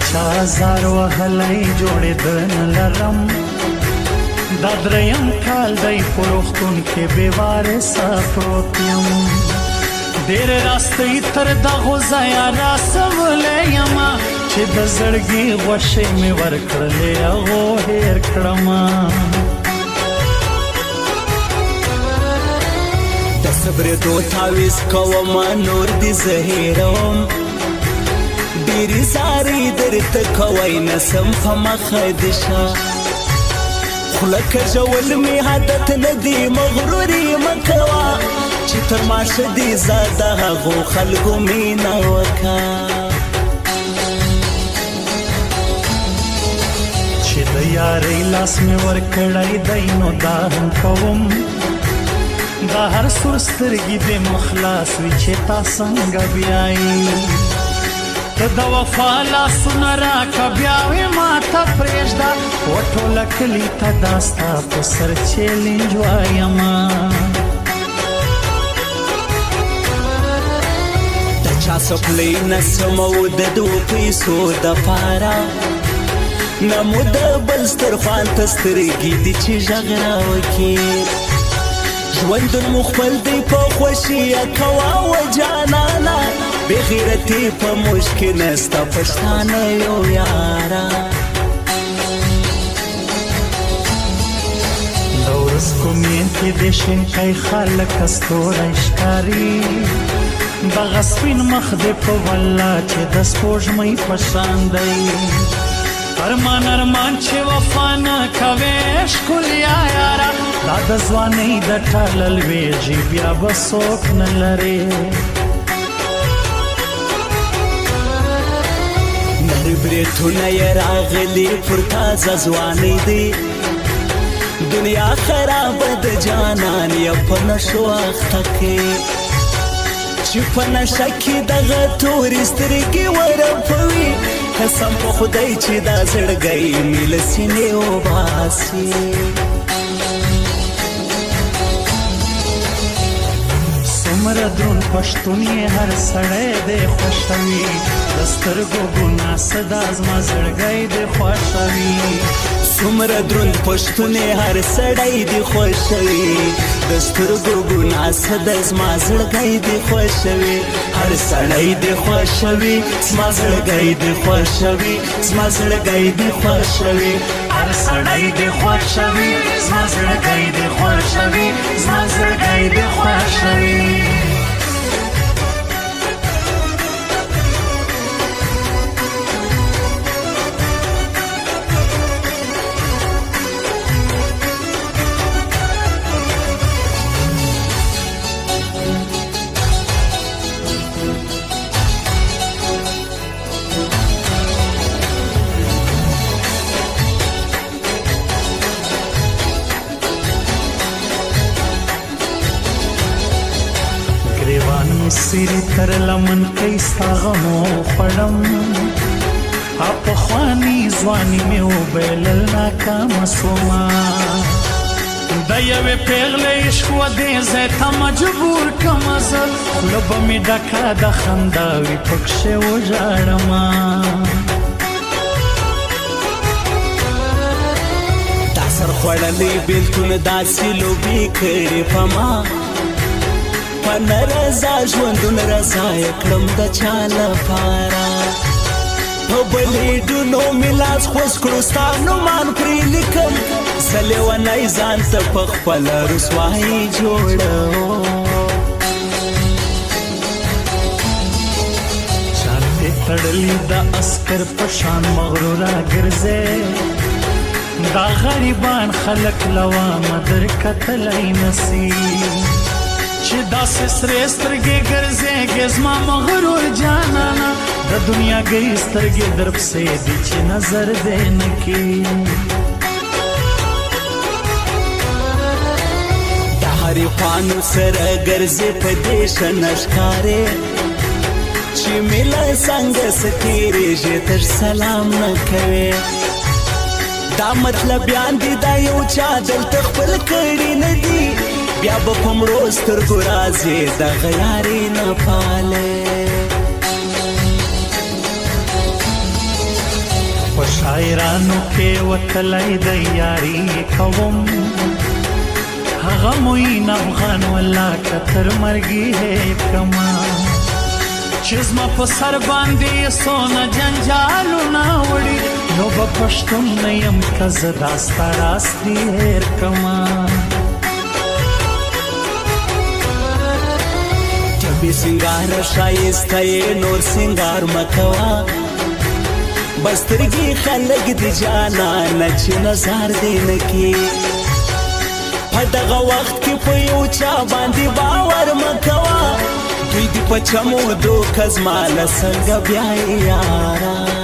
چا زار وهلی جوړېدن لرم دا دریم کال دی په روغتون کې بې وارثه پروت یم ډېر راستۍ تر دغو ځایه راسولی یمه چې د زړګي غوښې مې ورکړلې هغو هېر کړمه د صبرېدو تعویض کومه نور دې زه هېروم ډېرې زارۍ درته کوی نسم په مخه دې شه خوله کږول مې عادت نه دی مغروري مه کوه چې تر ماشه دې زه د هغو خلکو مینه وکړه چې د یارۍ لاس مې ورکړی دی نو دا هم کوم دا هر سور سترګې دې مخلاص وي چې تا څنګه بیایي ته د وفا لاسونه راکه بیا وې ما ته پرېږده و ټوله کلي ته دا ستا په سر چیلنج وایمه د چا څپلۍ نسم او د دوو پیسو دپاره نه مو د بل سترخوان ته سترګې دي چې غږ راوکړي ژوندون مو خپل دی په خوښیه کوه و جانانه بې غیرتي په موږ کې نسته پښتانه یو یاره د ورځکو مین کې د شینکۍ خلکه ستوری ښکاري دغه سپین مخ دې په والله چې د سپوږمۍ په شان دی ارمان ارمان چې وفا نه کوې ښکلیا یاره دا د ځوانۍ د ټاله لویږي بیا به څوک نه لرې نری بریتونه یې راغلي پر تازه ځوانۍ دی دنیا خرابه د جانان یې په نشو اخته کې چې په نشه کې دغه تورې سترګې ورپوي قسم په خدای چې دا زړګی مې له سینې وباسي څومره دروند پښتون یې هر سړی دی خوښوي د سترګو ګناه څه دا زما زړګی دی خوښوي څومره دروند پښتون یې هر سړی دی خوښوي د سترګو ګناه څه د زما زړګی دی خوښوي هر سړی دی خوښوي زما زړګی دی خوښوي زما زړګی دی خوښوي هر سړی دی خوښوي زما زړګی دی خوښوي زما زړګی دی خوښوي سیری تر لمن کې ستا غمو خوړم پخواني ځواني مې وبایلل ناکامه سومه د یوې پیغلې عشق و دې ځای ته مجبور کړمه زه خوله به مې ډکه د خندا وي پکښې وژاړمه دا سرخوړلې بېلتون داسې لوبې کړې په ما په نه رضا ژوندون رضا یې کړم د چا لپاره په بلیډونو مې لاس خوځ کړو ستا نومان پرې لیکم زه لیونی ځان ته په خپله رسوایي جوړوم شان دې تړلي د عسکر په شان مغروره ګرځې دا غریبان خلک لوامه در کتلی نسي چې داسې سرې سترګې ګرځېږې زما مغرور جانانه د دنیاګۍ سترګې در پسې دي چې نظر دې نه کړي د حریفانو سره ګرځې په دې ښه نه ښکارې چې مې له څنګه څه تېرېږې تر سلام نه کوې دا مطلبیان دي دا یو چا دلته خپل کړي نه دي بیا به په مړو سترګو راځې دغه یارې نه پالې شاعرانو کې وتلی د یاري کوم هغه موین افغان والله که تر مرګي کما چې زما په سر باندې سونه جنجالونه وړي نو به پښتون نه یم که زه دا ستا راستي هېر کما بی سنگار شایسته نور سنگار مکوا بسترگی خلق دی جانانا چی نظر دی نکی پدغه وقت کی په یو چا باندې باور مکوا دوی دی په چمو دو کزمال څنګه بیا یارا